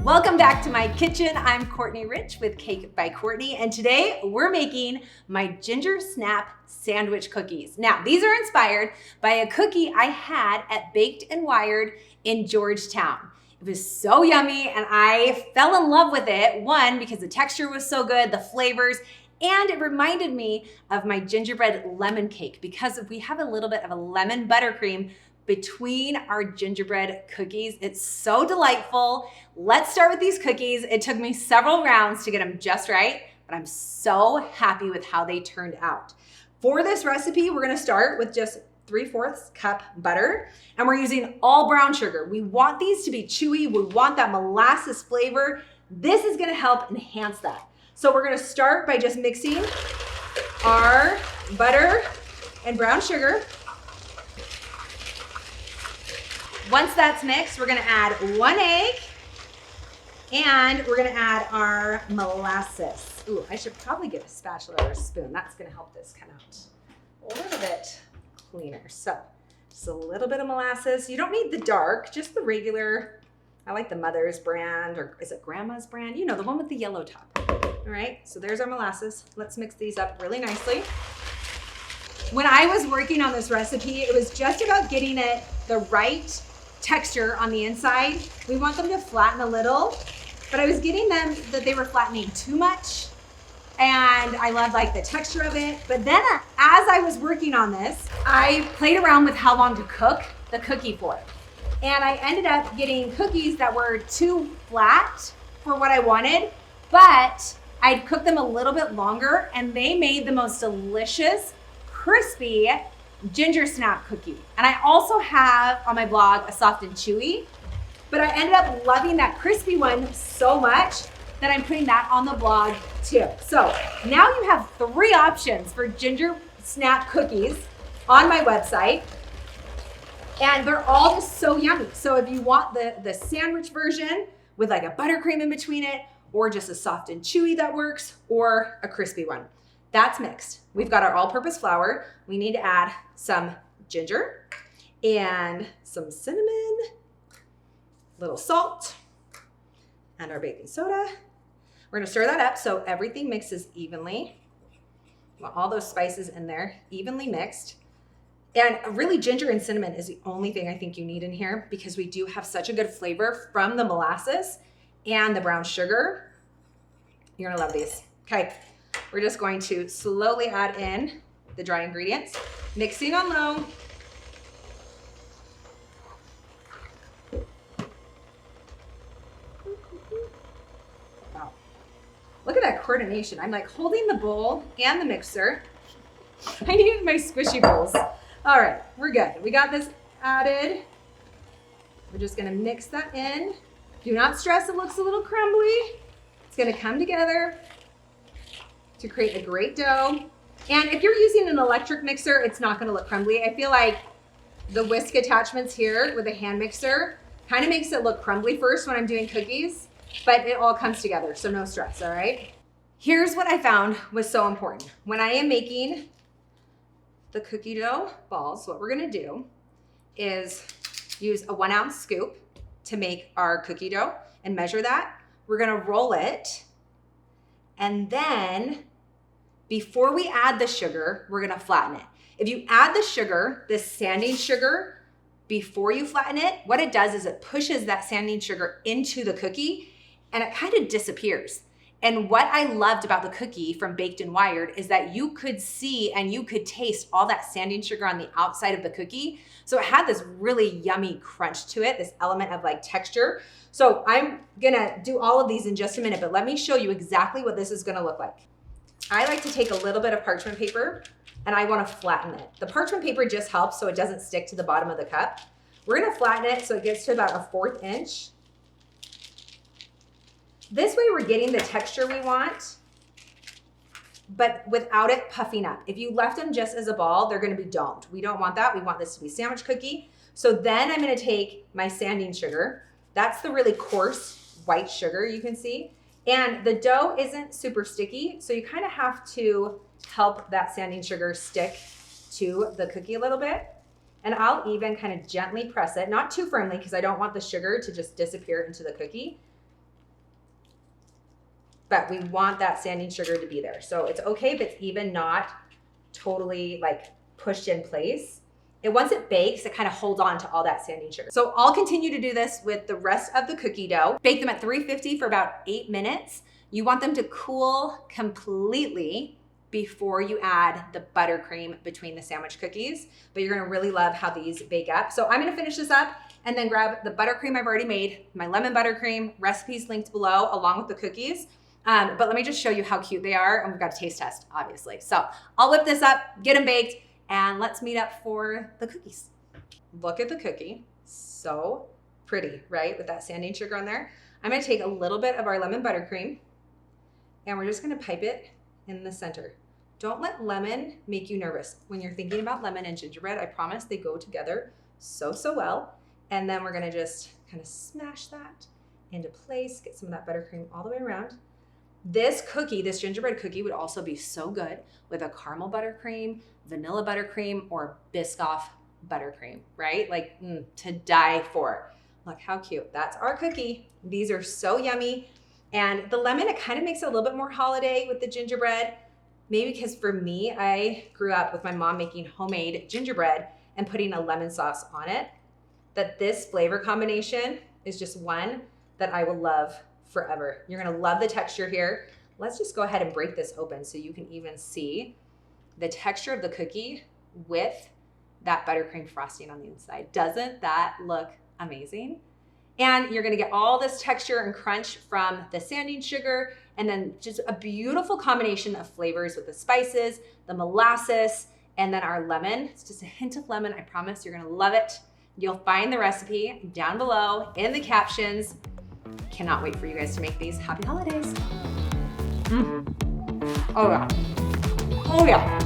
Welcome back to my kitchen. I'm Courtney Rich with Cake by Courtney, and today we're making my ginger snap sandwich cookies. Now, these are inspired by a cookie I had at Baked and Wired in Georgetown. It was so yummy, and I fell in love with it. One, because the texture was so good, the flavors, and it reminded me of my gingerbread lemon cake because we have a little bit of a lemon buttercream between our gingerbread cookies. It's so delightful. Let's start with these cookies. It took me several rounds to get them just right, but I'm so happy with how they turned out. For this recipe, we're gonna start with just 3/4 cup butter, and we're using all brown sugar. We want these to be chewy. We want that molasses flavor. This is gonna help enhance that. So we're gonna start by just mixing our butter and brown sugar. Once that's mixed, we're gonna add 1 egg and we're gonna add our molasses. Ooh, I should probably get a spatula or a spoon. That's gonna help this come out a little bit cleaner. So just a little bit of molasses. You don't need the dark, just the regular. I like the Mother's brand, or is it Grandma's brand? You know, the one with the yellow top. All right, so there's our molasses. Let's mix these up really nicely. When I was working on this recipe, it was just about getting it the right texture on the inside. We want them to flatten a little, but I was getting them that they were flattening too much, and I loved like the texture of it. But then as I was working on this, I played around with how long to cook the cookie for. And I ended up getting cookies that were too flat for what I wanted, but I'd cook them a little bit longer and they made the most delicious, crispy ginger snap cookie. And I also have on my blog a soft and chewy, but I ended up loving that crispy one so much that I'm putting that on the blog too. So now you have 3 options for ginger snap cookies on my website, and they're all just so yummy. So if you want the sandwich version with like a buttercream in between it, or just a soft and chewy that works, or a crispy one, that's mixed. We've got our all-purpose flour. We need to add some ginger and some cinnamon, little salt, and our baking soda. We're gonna stir that up so everything mixes evenly. Want all those spices in there, evenly mixed. And really, ginger and cinnamon is the only thing I think you need in here because we do have such a good flavor from the molasses and the brown sugar. You're gonna love these. Okay. We're just going to slowly add in the dry ingredients, mixing on low. Wow. Look at that coordination. I'm like holding the bowl and the mixer. I needed my squishy bowls. All right, we're good. We got this added. We're just gonna mix that in. Do not stress, it looks a little crumbly. It's gonna come together to create a great dough. And if you're using an electric mixer, it's not gonna look crumbly. I feel like the whisk attachments here with a hand mixer kind of makes it look crumbly first when I'm doing cookies, but it all comes together, so no stress, all right? Here's what I found was so important. When I am making the cookie dough balls, what we're gonna do is use a 1 ounce scoop to make our cookie dough and measure that. We're gonna roll it, and then before we add the sugar, we're gonna flatten it. If you add the sugar, this sanding sugar, before you flatten it, what it does is it pushes that sanding sugar into the cookie and it kind of disappears. And what I loved about the cookie from Baked and Wired is that you could see and you could taste all that sanding sugar on the outside of the cookie. So it had this really yummy crunch to it, this element of like texture. So I'm gonna do all of these in just a minute, but let me show you exactly what this is gonna look like. I like to take a little bit of parchment paper and I wanna flatten it. The parchment paper just helps so it doesn't stick to the bottom of the cup. We're gonna flatten it so it gets to about a 1/4 inch. This way we're getting the texture we want, but without it puffing up. If you left them just as a ball, they're gonna be domed. We don't want that. We want this to be sandwich cookie. So then I'm gonna take my sanding sugar. That's the really coarse white sugar you can see. And the dough isn't super sticky, so you kind of have to help that sanding sugar stick to the cookie a little bit. And I'll even kind of gently press it, not too firmly because I don't want the sugar to just disappear into the cookie. but we want that sanding sugar to be there. So it's okay if it's even not totally like pushed in place. And once it bakes, it kind of holds on to all that sanding sugar. So I'll continue to do this with the rest of the cookie dough. Bake them at 350 for about 8 minutes. You want them to cool completely before you add the buttercream between the sandwich cookies, but you're gonna really love how these bake up. So I'm gonna finish this up and then grab the buttercream I've already made, my lemon buttercream, recipes linked below along with the cookies. But let me just show you how cute they are, and we've got a taste test, obviously. So I'll whip this up, get them baked, and let's meet up for the cookies. Look at the cookie, so pretty, right? With that sanding sugar on there. I'm gonna take a little bit of our lemon buttercream, and we're just gonna pipe it in the center. Don't let lemon make you nervous. When you're thinking about lemon and gingerbread, I promise they go together so well. And then we're gonna just kind of smash that into place, get some of that buttercream all the way around. This cookie, this gingerbread cookie would also be so good with a caramel buttercream, vanilla buttercream, or Biscoff buttercream, right? Like to die for. Look how cute. That's our cookie. These are so yummy. And the lemon, it kind of makes it a little bit more holiday with the gingerbread. Maybe because for me, I grew up with my mom making homemade gingerbread and putting a lemon sauce on it. That this flavor combination is just one that I will love forever. You're gonna love the texture here. Let's just go ahead and break this open so you can even see the texture of the cookie with that buttercream frosting on the inside. Doesn't that look amazing? And you're gonna get all this texture and crunch from the sanding sugar, and then just a beautiful combination of flavors with the spices, the molasses, and then our lemon. It's just a hint of lemon. I promise you're gonna love it. You'll find the recipe down below in the captions. Cannot wait for you guys to make these. Happy holidays. Oh yeah. Oh yeah.